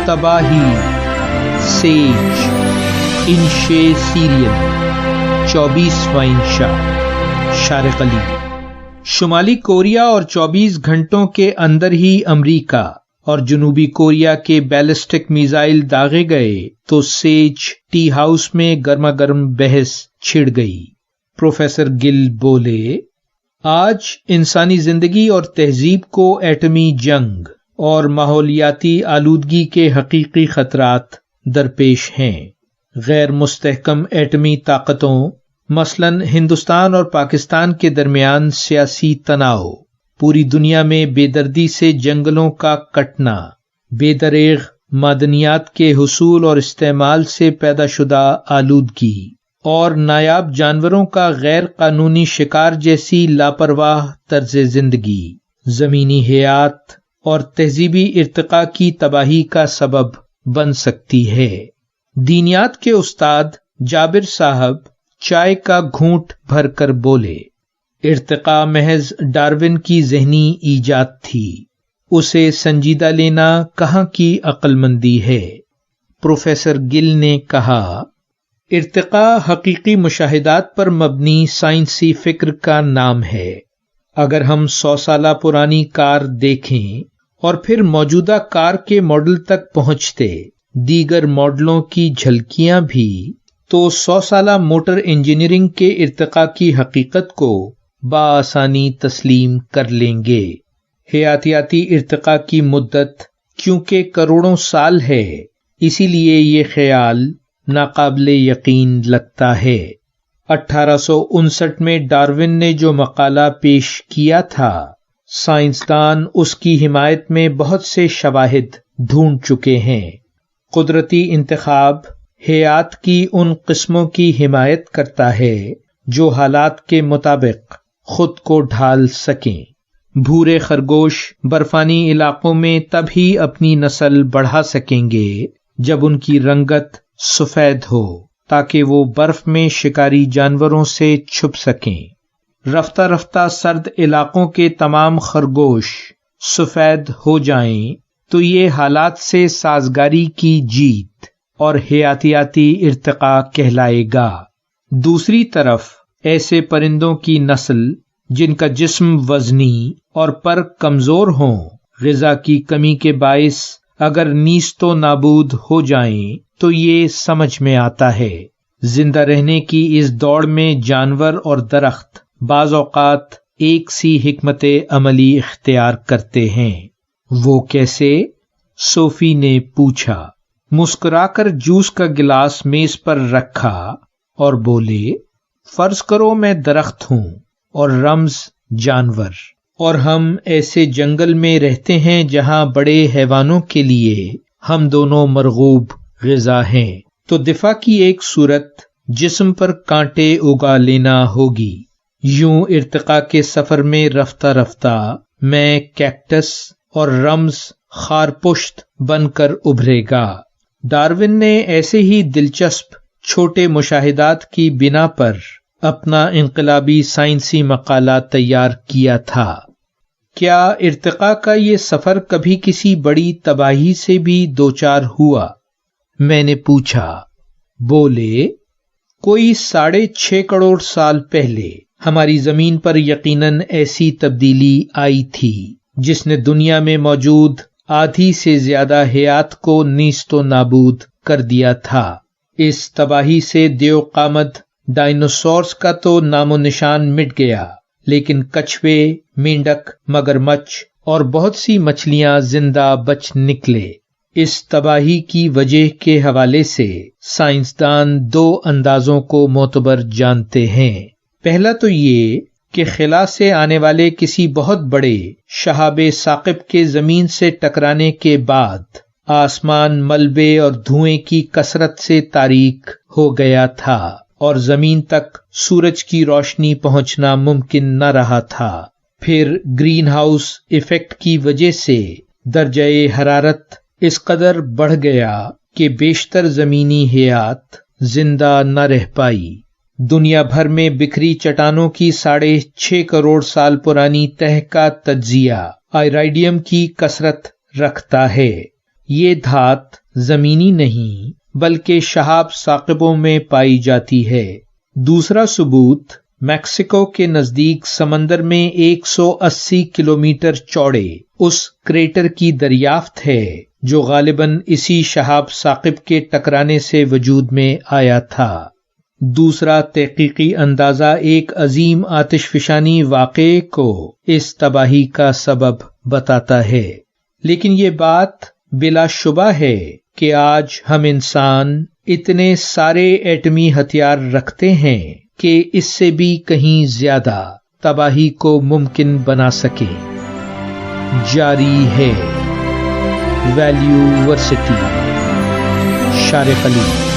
تباہی، سیج، انشے سیریل، 24واں انشا، شارق علی۔ شمالی کوریا اور 24 گھنٹوں کے اندر ہی امریکہ اور جنوبی کوریا کے بیلسٹک میزائل داغے گئے تو سیج ٹی ہاؤس میں گرما گرم بحث چھڑ گئی۔ پروفیسر گل بولے، آج انسانی زندگی اور تہذیب کو ایٹمی جنگ اور ماحولیاتی آلودگی کے حقیقی خطرات درپیش ہیں۔ غیر مستحکم ایٹمی طاقتوں مثلاً ہندوستان اور پاکستان کے درمیان سیاسی تناؤ، پوری دنیا میں بے دردی سے جنگلوں کا کٹنا، بے دریغ معدنیات کے حصول اور استعمال سے پیدا شدہ آلودگی اور نایاب جانوروں کا غیر قانونی شکار جیسی لاپرواہ طرز زندگی زمینی حیات اور تہذیبی ارتقاء کی تباہی کا سبب بن سکتی ہے۔ دینیات کے استاد جابر صاحب چائے کا گھونٹ بھر کر بولے، ارتقاء محض ڈارون کی ذہنی ایجاد تھی، اسے سنجیدہ لینا کہاں کی عقل مندی ہے۔ پروفیسر گل نے کہا، ارتقاء حقیقی مشاہدات پر مبنی سائنسی فکر کا نام ہے۔ اگر ہم 100 سالہ پرانی کار دیکھیں اور پھر موجودہ کار کے ماڈل تک پہنچتے دیگر ماڈلوں کی جھلکیاں بھی، تو 100 سالہ موٹر انجینئرنگ کے ارتقاء کی حقیقت کو بآسانی تسلیم کر لیں گے۔ حیاتیاتی ارتقاء کی مدت کیونکہ کروڑوں سال ہے، اسی لیے یہ خیال ناقابل یقین لگتا ہے۔ 1859 میں ڈارون نے جو مقالہ پیش کیا تھا، سائنسدان اس کی حمایت میں بہت سے شواہد ڈھونڈ چکے ہیں۔ قدرتی انتخاب حیات کی ان قسموں کی حمایت کرتا ہے جو حالات کے مطابق خود کو ڈھال سکیں۔ بھورے خرگوش برفانی علاقوں میں تب ہی اپنی نسل بڑھا سکیں گے جب ان کی رنگت سفید ہو تاکہ وہ برف میں شکاری جانوروں سے چھپ سکیں۔ رفتہ رفتہ سرد علاقوں کے تمام خرگوش سفید ہو جائیں تو یہ حالات سے سازگاری کی جیت اور حیاتیاتی ارتقاء کہلائے گا۔ دوسری طرف ایسے پرندوں کی نسل جن کا جسم وزنی اور پر کمزور ہوں، غذا کی کمی کے باعث اگر نیست و نابود ہو جائیں تو یہ سمجھ میں آتا ہے۔ زندہ رہنے کی اس دوڑ میں جانور اور درخت بعض اوقات ایک سی حکمت عملی اختیار کرتے ہیں۔ وہ کیسے؟ صوفی نے پوچھا۔ مسکرا کر جوس کا گلاس میز پر رکھا اور بولے، فرض کرو میں درخت ہوں اور رمز جانور، اور ہم ایسے جنگل میں رہتے ہیں جہاں بڑے حیوانوں کے لیے ہم دونوں مرغوب غذا ہیں، تو دفاع کی ایک صورت جسم پر کانٹے اگا لینا ہوگی۔ یوں ارتقاء کے سفر میں رفتہ رفتہ میں کیکٹس اور رمز خارپشت بن کر ابھرے گا۔ ڈارون نے ایسے ہی دلچسپ چھوٹے مشاہدات کی بنا پر اپنا انقلابی سائنسی مقالہ تیار کیا تھا۔ کیا ارتقاء کا یہ سفر کبھی کسی بڑی تباہی سے بھی دوچار ہوا؟ میں نے پوچھا۔ بولے، کوئی 6.5 کروڑ سال پہلے ہماری زمین پر یقیناً ایسی تبدیلی آئی تھی جس نے دنیا میں موجود آدھی سے زیادہ حیات کو نیست و نابود کر دیا تھا۔ اس تباہی سے دیو قامت ڈائنوسورز کا تو نام و نشان مٹ گیا، لیکن کچھوے، مینڈک، مگرمچھ اور بہت سی مچھلیاں زندہ بچ نکلے۔ اس تباہی کی وجہ کے حوالے سے سائنسدان 2 اندازوں کو معتبر جانتے ہیں۔ پہلا تو یہ کہ خلا سے آنے والے کسی بہت بڑے شہاب ثاقب کے زمین سے ٹکرانے کے بعد آسمان ملبے اور دھوئیں کی کثرت سے تاریک ہو گیا تھا اور زمین تک سورج کی روشنی پہنچنا ممکن نہ رہا تھا۔ پھر گرین ہاؤس ایفیکٹ کی وجہ سے درجہ حرارت اس قدر بڑھ گیا کہ بیشتر زمینی حیات زندہ نہ رہ پائی۔ دنیا بھر میں بکھری چٹانوں کی 6.5 کروڑ سال پرانی تہ کا تجزیہ آئرائیڈیم کی کثرت رکھتا ہے۔ یہ دھات زمینی نہیں بلکہ شہاب ثاقبوں میں پائی جاتی ہے۔ دوسرا ثبوت میکسیکو کے نزدیک سمندر میں 180 کلومیٹر چوڑے اس کریٹر کی دریافت ہے جو غالباً اسی شہاب ثاقب کے ٹکرانے سے وجود میں آیا تھا۔ دوسرا تحقیقی اندازہ ایک عظیم آتش فشانی واقعے کو اس تباہی کا سبب بتاتا ہے، لیکن یہ بات بلا شبہ ہے کہ آج ہم انسان اتنے سارے ایٹمی ہتھیار رکھتے ہیں کہ اس سے بھی کہیں زیادہ تباہی کو ممکن بنا سکے۔ جاری ہے۔ ویلیو ورسٹی، شارق علی۔